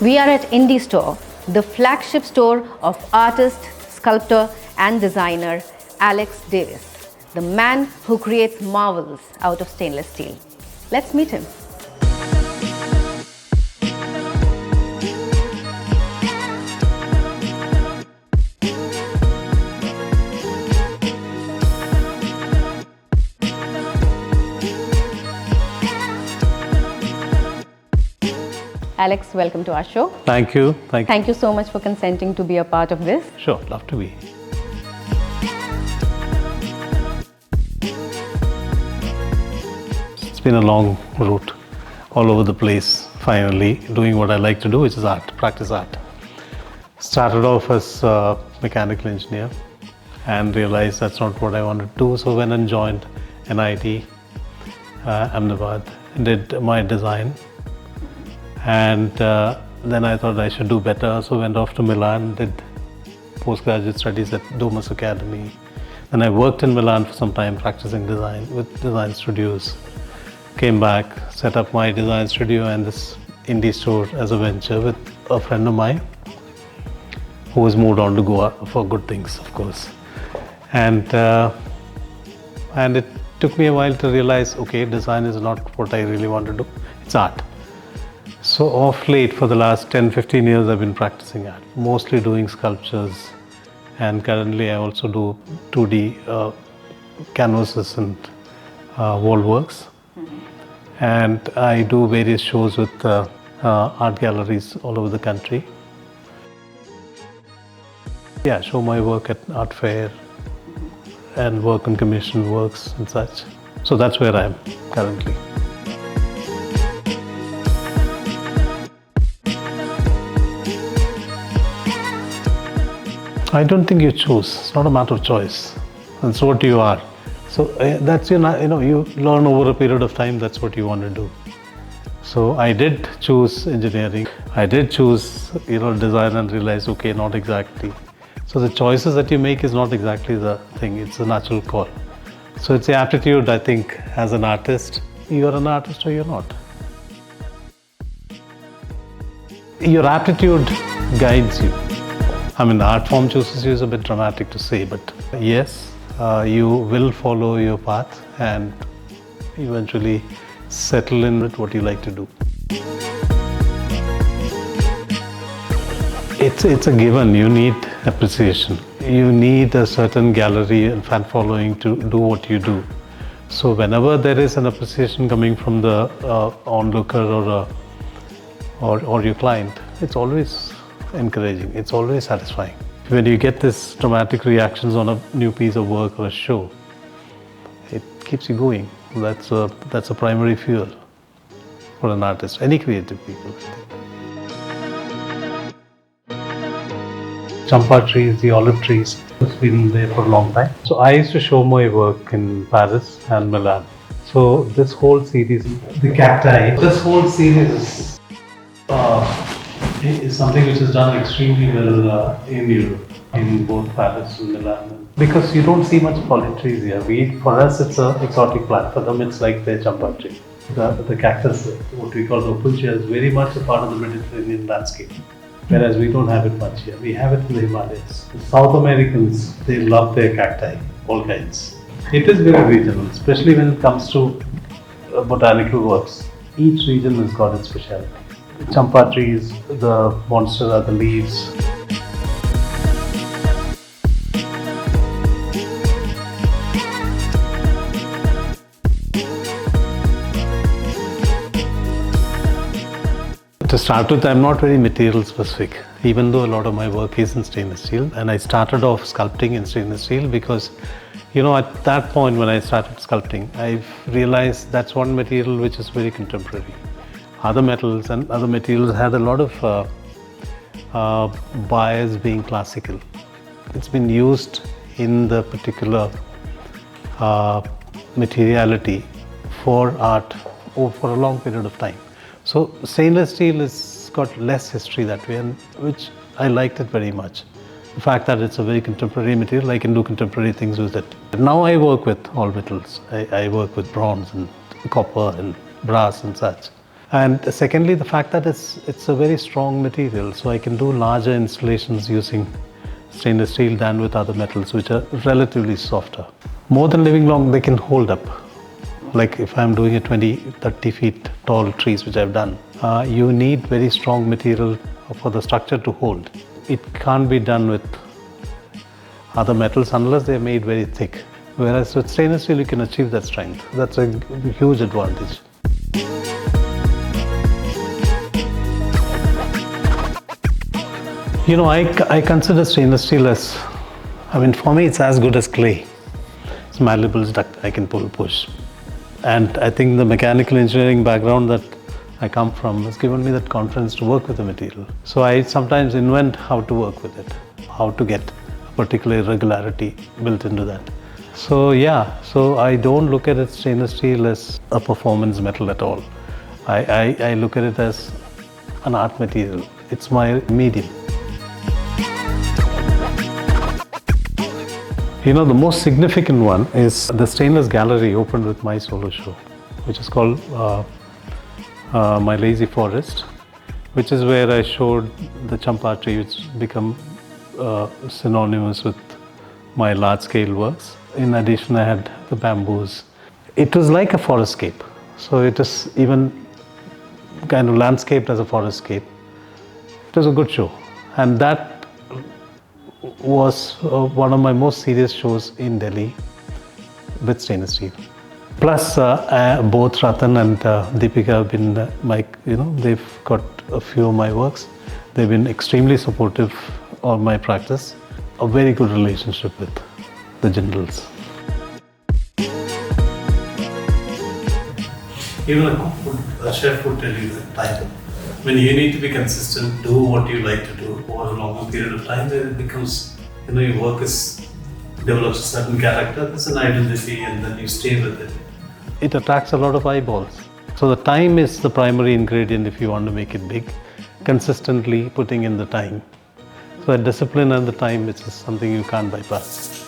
We are at Indie Store, the flagship store of artist, sculptor and designer Alex Davis, the man who creates marvels out of stainless steel. Let's meet him. Alex, welcome to our show. Thank you. Thank you so much for consenting to be a part of this. Sure, love to be. It's been a long route, all over the place, finally doing what I like to do, which is art, practice art. Started off as a mechanical engineer and realized that's not what I wanted to do, so went and joined NIT, Ahmedabad, did my design. And then I thought I should do better, so went off to Milan, did postgraduate studies at Domus Academy. Then I worked in Milan for some time practicing design with design studios. Came back, set up my design studio and this indie store as a venture with a friend of mine who has moved on to Goa for good things, of course. And it took me a while to realize, okay, design is not what I really want to do, it's art. So of late, for the last 10-15 years, I've been practicing art, mostly doing sculptures, and currently I also do 2D canvases and wall works. And I do various shows with art galleries all over the country. Yeah, show my work at art fair and work on commission works and such. So that's where I am currently. I don't think you choose. It's not a matter of choice. It's what you are. So that's you learn over a period of time. That's what you want to do. So I did choose engineering. I did choose design and realize, okay, not exactly. So the choices that you make is not exactly the thing. It's a natural call. So it's the aptitude. I think as an artist, you're an artist or you're not. Your aptitude guides you. I mean, the art form chooses you is a bit dramatic to say, but yes, you will follow your path and eventually settle in with what you like to do. It's a given. You need appreciation. You need a certain gallery and fan following to do what you do. So whenever there is an appreciation coming from the onlooker or your client, it's always encouraging, it's always satisfying. When you get this dramatic reactions on a new piece of work or a show, it keeps you going. That's a primary fuel for an artist, any creative people. Champa trees, the olive trees, it's been there for a long time. So I used to show my work in Paris and Milan. So this whole series, the cacti, this whole series is something which is done extremely well in Europe, in both Paris and Milan. Because you don't see much olive trees here. For us, it's an exotic plant. For them, it's like their champa tree. The cactus, what we call the opuntia, is very much a part of the Mediterranean landscape. Whereas we don't have it much here. We have it in the Himalayas. The South Americans, they love their cacti, all kinds. It is very regional, especially when it comes to botanical works. Each region has got its specialty. Champa trees, the monster are the leaves. To start with, I'm not very material specific, even though a lot of my work is in stainless steel. And I started off sculpting in stainless steel because, at that point when I started sculpting, I realized that's one material which is very contemporary. Other metals and other materials had a lot of bias being classical. It's been used in the particular materiality for art for a long period of time. So stainless steel has got less history that way, and which I liked it very much. The fact that it's a very contemporary material, I can do contemporary things with it. Now I work with all metals. I work with bronze and copper and brass and such. And secondly, the fact that it's a very strong material, so I can do larger installations using stainless steel than with other metals, which are relatively softer. More than living long, they can hold up. Like if I'm doing a 20, 30 feet tall trees, which I've done, you need very strong material for the structure to hold. It can't be done with other metals unless they're made very thick. Whereas with stainless steel, you can achieve that strength. That's a huge advantage. You know, I consider stainless steel as, for me, it's as good as clay. It's malleable, it's duct, I can pull, push. And I think the mechanical engineering background that I come from has given me that confidence to work with the material. So I sometimes invent how to work with it, how to get a particular irregularity built into that. So yeah, so I don't look at it stainless steel as a performance metal at all. I look at it as an art material. It's my medium. You know, the most significant one is the stainless gallery opened with my solo show, which is called My Lazy Forest, which is where I showed the champa tree, which become synonymous with my large-scale works. In addition, I had the bamboos. It was like a forestscape, so it is even kind of landscaped as a forestscape. It was a good show, and that was one of my most serious shows in Delhi with stainless steel. Plus, both Ratan and Deepika have been they've got a few of my works. They've been extremely supportive of my practice. A very good relationship with the Jindals. Even a chef would tell you that time. When you need to be consistent, do what you like to do over a longer period of time, then it becomes, your work develops a certain character, there's an identity, and then you stay with it. It attracts a lot of eyeballs. So the time is the primary ingredient if you want to make it big. Consistently putting in the time. So that discipline and the time, it's something you can't bypass.